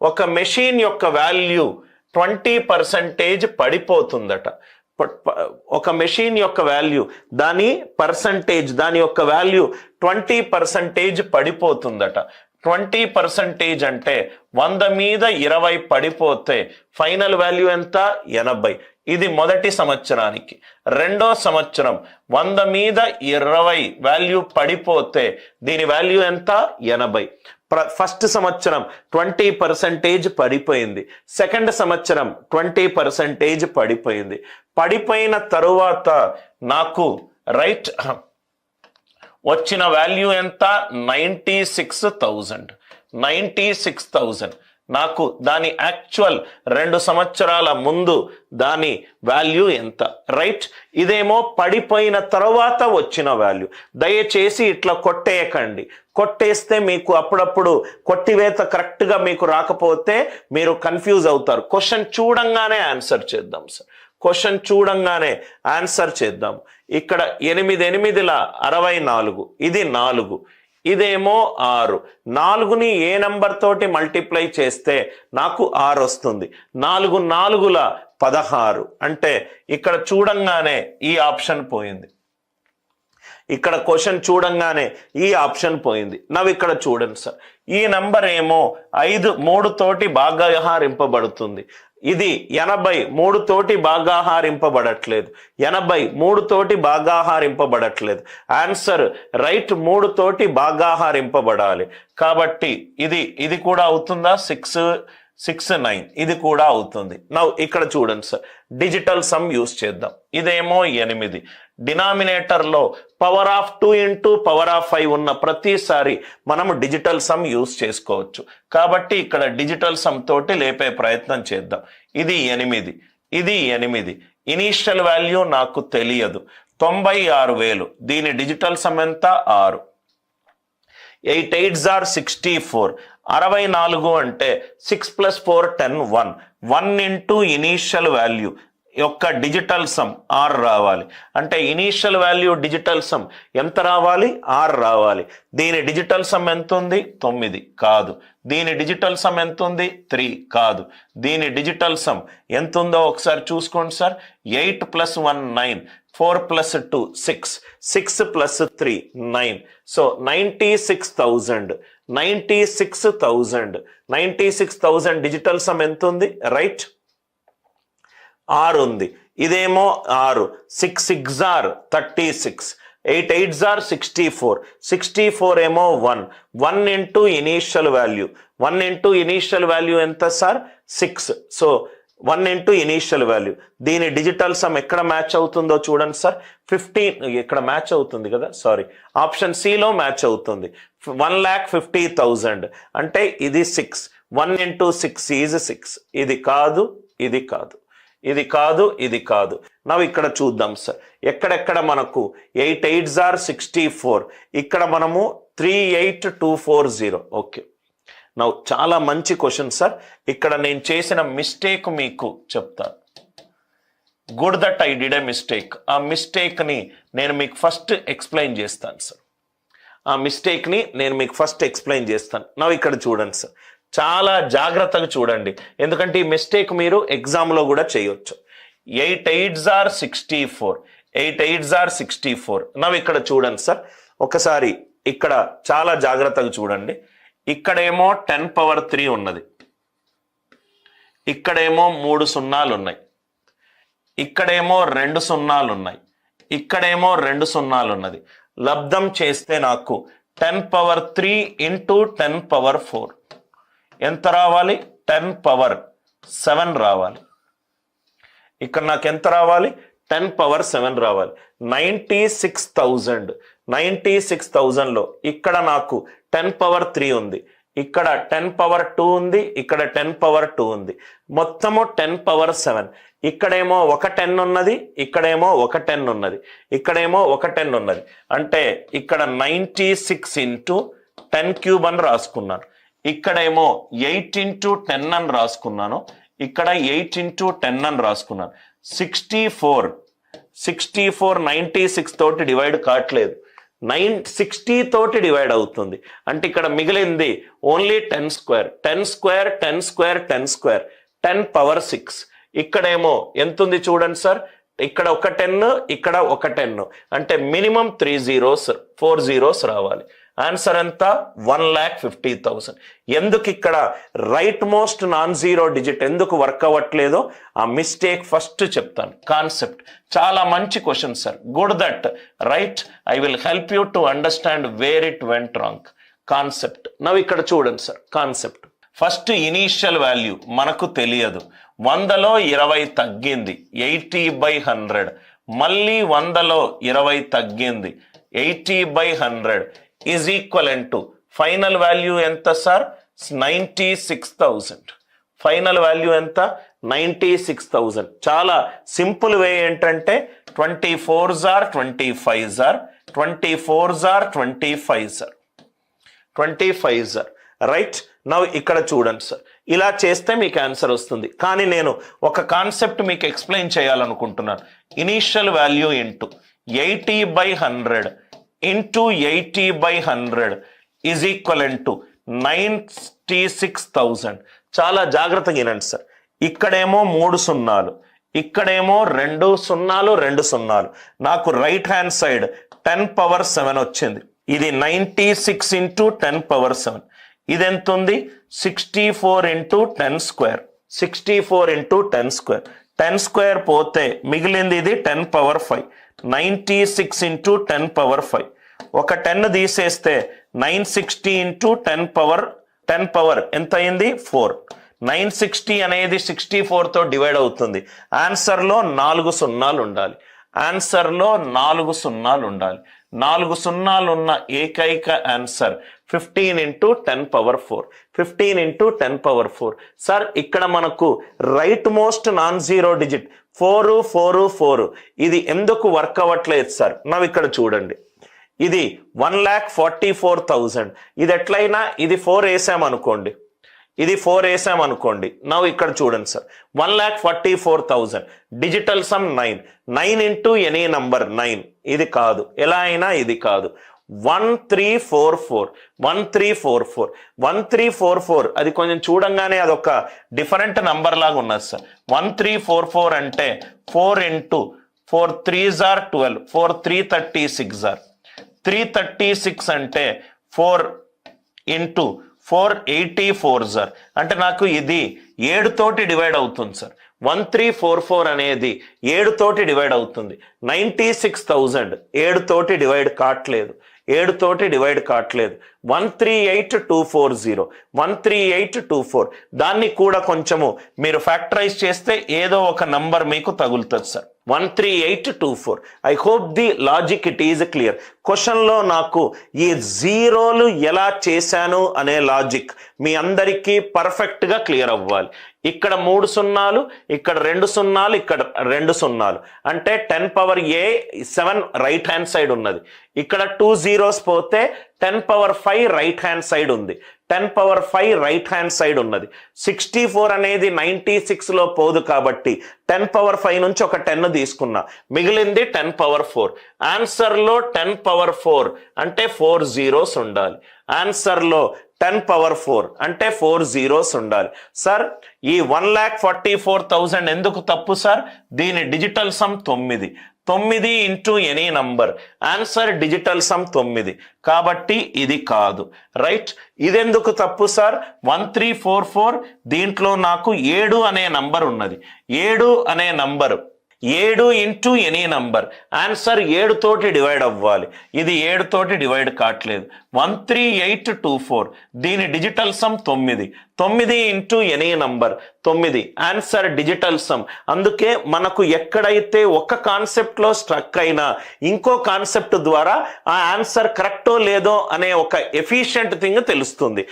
ఒక మెషిన్ యొక్క వాల్యూ 20% పడిపోతుందట. ఒక మెషిన్ యొక్క వాల్యూ దాని యొక్క వాల్యూ 20% పడిపోతుందట. 20% అంటే 100 మీద 20 పడిపోతే ఫైనల్ వాల్యూ ఎంత? 80. ఇది మొదటి సంవత్సరానికి. రెండో సంవత్సరం 100 మీద 20 వాల్యూ పడిపోతే దీని వాల్యూ ఎంత? 80. ఫస్ట్ సంవత్సరం 20% పడిపోయింది. సెకండ్ సంవత్సరం 20% పడిపోయింది. పడిపోయిన తరువాత నాకు రైట్ వచ్చిన వాల్యూ ఎంత? 96,000. 96,000 నాకు దాని యాక్చువల్ 2 సంవత్సరాల ముందు దాని వాల్యూ ఎంత? రైట్. ఇదేమో పడిపోయిన తర్వాత వచ్చిన వాల్యూ. దయచేసి ఇట్లా కొట్టేయకండి. కొట్టేస్తే మీకు అప్పుడప్పుడు కొట్టివేత కరెక్ట్గా మీకు రాకపోతే మీరు కన్ఫ్యూజ్ అవుతారు. క్వశ్చన్ చూడంగానే ఆన్సర్ చేద్దాం సార్. క్వశ్చన్ చూడంగానే ఆన్సర్ చేద్దాం. ఇక్కడ 8 8ల 64, ఇది 4, ఇదేమో 6. 4ని ఏ నంబర్ తోటి మల్టిప్లై చేస్తే నాకు 6 వస్తుంది. 4 4ల 16 అంటే ఇక్కడ చూడంగానే ఈ ఆప్షన్ పోయింది. ఇక్కడ క్వశ్చన్ చూడంగానే ఈ ఆప్షన్ పోయింది. నవ్వు ఇక్కడ చూడండి సార్, ఈ నంబర్ ఏమో 3 తోటి భాగాహారింపబడుతుంది. ఇది 80 3 తోటి భాగాహారింపబడట్లేదు. 80 3 తోటి భాగాహారింపబడట్లేదు. ఆన్సర్ రైట్ 3 తోటి భాగాహారింపబడాలి. కాబట్టి ఇది కూడా అవుతుందా? 6 6 9 ఇది కూడా అవుతుంది. నౌ ఇక్కడ చూడండి సార్, డిజిటల్ సమ్ యూస్ చేద్దాం. ఇదేమో 8. డినామినేటర్లో power of 2 into power of 5 ఉన్న ప్రతిసారి మనం డిజిటల్ సమ్ యూస్ చేసుకోవచ్చు. కాబట్టి ఇక్కడ డిజిటల్ సమ్ తోటి లేపే ప్రయత్నం చేద్దాం. ఇది 8, ఇది 8. ఇనీషియల్ వాల్యూ నాకు తెలియదు. 96,000. దీని డిజిటల్ సమ్ ఎంత? 6. 8 8s are 64. 64 అంటే 6 + 4 10 1. 1 ఇంటూ ఇనీషియల్ వాల్యూ యొక్క డిజిటల్ సమ్ 6 రావాలి. అంటే ఇనీషియల్ వాల్యూ డిజిటల్ సమ్ ఎంత రావాలి? 6 రావాలి. దీని డిజిటల్ సమ్ ఎంత ఉంది? 9 కాదు. దీని డిజిటల్ సమ్ ఎంత ఉంది? 3 కాదు. దీని డిజిటల్ సమ్ ఎంత ఉందో ఒకసారి చూసుకోండి సార్. 8 + 1 9, 4 + 2 6, 6 + 3 9. సో 96,000. 96,000 డిజిటల్ సమ్ ఎంత ఉంది? రైట్ 6 ఉంది. ఇదేమో 6. 6 6s are 36. 8 8s are 64. 64 ఏమో 1. 1 into initial value. 1 into initial value ఎంత sir? 6. So 1 into initial value. దీని డిజిటల్ సమ్ ఎక్కడ మ్యాచ్ అవుతుందో చూడండి సార్. 15 ఇక్కడ మ్యాచ్ అవుతుంది కదా, సారీ, ఆప్షన్ సిలో మ్యాచ్ అవుతుంది. 1,50,000 అంటే ఇది 6. 1 ఇంటూ 6 ఈజ్ 6. ఇది కాదు, ఇది కాదు, ఇది కాదు, ఇది కాదు. నవ్వు ఇక్కడ చూద్దాం సార్, ఎక్కడెక్కడ మనకు 8 8s are 64. ఇక్కడ మనము 38240. ఓకే, నవ్వు చాలా మంచి క్వశ్చన్ సార్. ఇక్కడ నేను చేసిన మిస్టేక్ మీకు చెప్తాను. Good that I did a mistake. ఆ మిస్టేక్ని నేను మీకు ఫస్ట్ ఎక్స్ప్లెయిన్ చేస్తాను సార్. ఆ మిస్టేక్ని నేను మీకు ఫస్ట్ ఎక్స్ప్లెయిన్ చేస్తాను. నవ్వు ఇక్కడ చూడండి సార్, చాలా జాగ్రత్తగా చూడండి, ఎందుకంటే ఈ మిస్టేక్ మీరు ఎగ్జామ్లో కూడా చేయొచ్చు. 8 8s are 64. 8 8s are 64. నవ్వు ఇక్కడ చూడండి సార్, ఒకసారి ఇక్కడ చాలా జాగ్రత్తగా చూడండి. ఇక్కడేమో 10⁻³ ఉన్నది, ఇక్కడేమో 3 సున్నాలు ఉన్నాయి, ఇక్కడేమో 2 సున్నాలు ఉన్నాయి, ఇక్కడేమో 2 సున్నాలు ఉన్నది. లబ్ధం చేస్తే నాకు 10⁻³ ఇంటూ 10⁻4 ఎంత రావాలి? 10⁻7 రావాలి. ఇక్కడ నాకు ఎంత రావాలి? 10⁻7 రావాలి. 96,000. 96,000లో ఇక్కడ నాకు 10⁻³ ఉంది, ఇక్కడ 10⁻2 ఉంది, ఇక్కడ 10⁻2 ఉంది, మొత్తము 10⁻7. ఇక్కడేమో ఒక 10 ఉన్నది, ఇక్కడేమో ఒక 10 ఉన్నది, ఇక్కడేమో ఒక 10 ఉన్నది. అంటే ఇక్కడ 96 ఇంటూ 10³ అని రాసుకున్నాను. ఇక్కడేమో 8 ఇంటూ 10 అని రాసుకున్నాను, ఇక్కడ 8 ఇంటూ 10 అని రాసుకున్నాను. 64 96 తోటి డివైడ్ కావట్లేదు. 960 తోటి డివైడ్ అవుతుంది. అంటే ఇక్కడ మిగిలింది only 10 square 10 square 10 square 10 square 10 power 6. ఇక్కడేమో ఎంత ఉంది చూడండి సార్, ఇక్కడ ఒక 10 ఇక్కడ ఒక 10, అంటే మినిమం 3 zeros 4 zeros రావాలి. ఆన్సర్ ఎంత? 1,50,000. ఎందుకు ఇక్కడ right most non zero digit ఎందుకు వర్క్ అవ్వట్లేదో ఆ మిస్టేక్ ఫస్ట్ చెప్తాను. కాన్సెప్ట్ చాలా మంచి question sir, good that right. I will help you to understand where it went wrong. Concept నవ్వు ఇక్కడ చూడండి sir. Concept first initial value మనకు తెలియదు, 100లో 20 తగ్గింది 80/100, మళ్ళీ 100లో 20 తగ్గింది 80/100 is equivalent to final value ఎంత సార్? 96,000. ఫైనల్ వాల్యూ ఎంత? 96,000. చాలా సింపుల్ వే ఏంటంటే 24s are 25s are 24s are 25s are 25s are right. నవ్వు ఇక్కడ చూడండి సార్, ఇలా చేస్తే మీకు ఆన్సర్ వస్తుంది. కానీ నేను ఒక కాన్సెప్ట్ మీకు ఎక్స్ప్లెయిన్ చేయాలనుకుంటున్నాను. Initial value into 80/100 into 80/100 is equivalent to 96,000. చాలా జాగ్రత్తగా వినండి సార్. ఇక్కడేమో 3 సున్నాలు, ఇక్కడేమో 2 సున్నాలు 2 సున్నాలు. నాకు రైట్ హ్యాండ్ సైడ్ 10 పవర్ 7 వచ్చింది. ఇది 96 ఇంటూ 10 పవర్ 7. ఇది ఎంత ఉంది? 64 into 10 square 64 into 10 square 10 square పోతే మిగిలింది ఇది 10 పవర్ 5. 96 into 10 power 5. ఒక 10 తీసేస్తే 960 ఇంటూ 10 పవర్ ఎంత అయింది? 4. 960 అనేది 64తో డివైడ్ అవుతుంది. ఆన్సర్లో 4 సున్నాలు ఉండాలి. ఆన్సర్లో 4 సున్నాలు ఉండాలి. 4 సున్నాలు ఉన్న ఏకైక answer 15 into 10 power 4. 15 into 10 power 4. Sir ఇక్కడ మనకు right most non zero digit 4 4 4. ఇది ఎందుకు వర్క్ అవ్వట్లేదు సార్? నవ్వు ఇక్కడ చూడండి, ఇది 1,44,000. ఇది ఎట్లయినా ఇది 4 వేసామనుకోండి, ఇది 4 వేసామనుకోండి. నవ్వు ఇక్కడ చూడండి sir, 1,44,000. Digital sum 9. 9 into any number 9. ఇది కాదు, ఎలా అయినా ఇది కాదు. 1344 1344 1344. అది కొంచెం చూడంగానే అదొక డిఫరెంట్ నంబర్ లాగా ఉన్నది సార్. 1344 అంటే 4 ఇంటూ 4 3s are 12 4 336 are 336 అంటే 4 ఇంటూ 484s are అంటే నాకు ఇది 7 తోటి డివైడ్ అవుతుంది సార్. 1344 అనేది 7 తోటి డివైడ్ అవుతుంది. 96,000 7 తోటి డివైడ్ కావట్లేదు. 7 తోటి డివైడ్ కావట్లేదు. 138,240 138,240. దాన్ని కూడా కొంచెము మీరు ఫ్యాక్టరైజ్ చేస్తే ఏదో ఒక నంబర్ మీకు తగులుతుంది sir. 138,240. I hope the logic it is clear. క్వశ్చన్లో నాకు ఈ జీరోలు ఎలా చేశాను అనే లాజిక్ మీ అందరికీ పర్ఫెక్ట్గా క్లియర్ అవ్వాలి. ఇక్కడ 3 సున్నాలు, ఇక్కడ 2 సున్నాలు, ఇక్కడ 2 సున్నాలు, అంటే 10 పవర్ 7 రైట్ హ్యాండ్ సైడ్ ఉన్నది. ఇక్కడ 2 zeros పోతే 10 పవర్ 5 రైట్ హ్యాండ్ సైడ్ ఉంది. 10 పవర్ 5 రైట్ హ్యాండ్ సైడ్ ఉన్నది. 64 అనేది 96లో పోదు కాబట్టి 10 పవర్ 5 నుంచి ఒక 10 తీసుకున్నా, మిగిలింది 10 పవర్ 4. ఆన్సర్లో 10 పవర్ 4 అంటే 4 zeros ఉండాలి. ఆన్సర్లో 10 పవర్ 4 అంటే 4 zeros ఉండాలి. సార్ ఈ 1,44,000 ఎందుకు తప్పు సార్? దీని digital some 9. 9 into any number. Answer digital sum 9 కాబట్టి ఇది కాదు. రైట్. ఇదెందుకు తప్పు సార్? 1344 దీంట్లో నాకు 7 అనే నంబర్ ఉన్నది. 7 అనే number 7 into any number. Answer 7 తోటి డివైడ్ అవ్వాలి. ఇది 7 తోటి డివైడ్ కావట్లేదు. 138,240 దీని digital some 9. 9 into any number 9. Answer digital sum. అందుకే మనకు ఎక్కడైతే ఒక కాన్సెప్ట్లో స్ట్రక్ అయినా ఇంకో కాన్సెప్ట్ ద్వారా ఆ ఆన్సర్ కరెక్టో లేదో అనే ఒక ఎఫిషియెంట్ థింగ్ తెలుస్తుంది.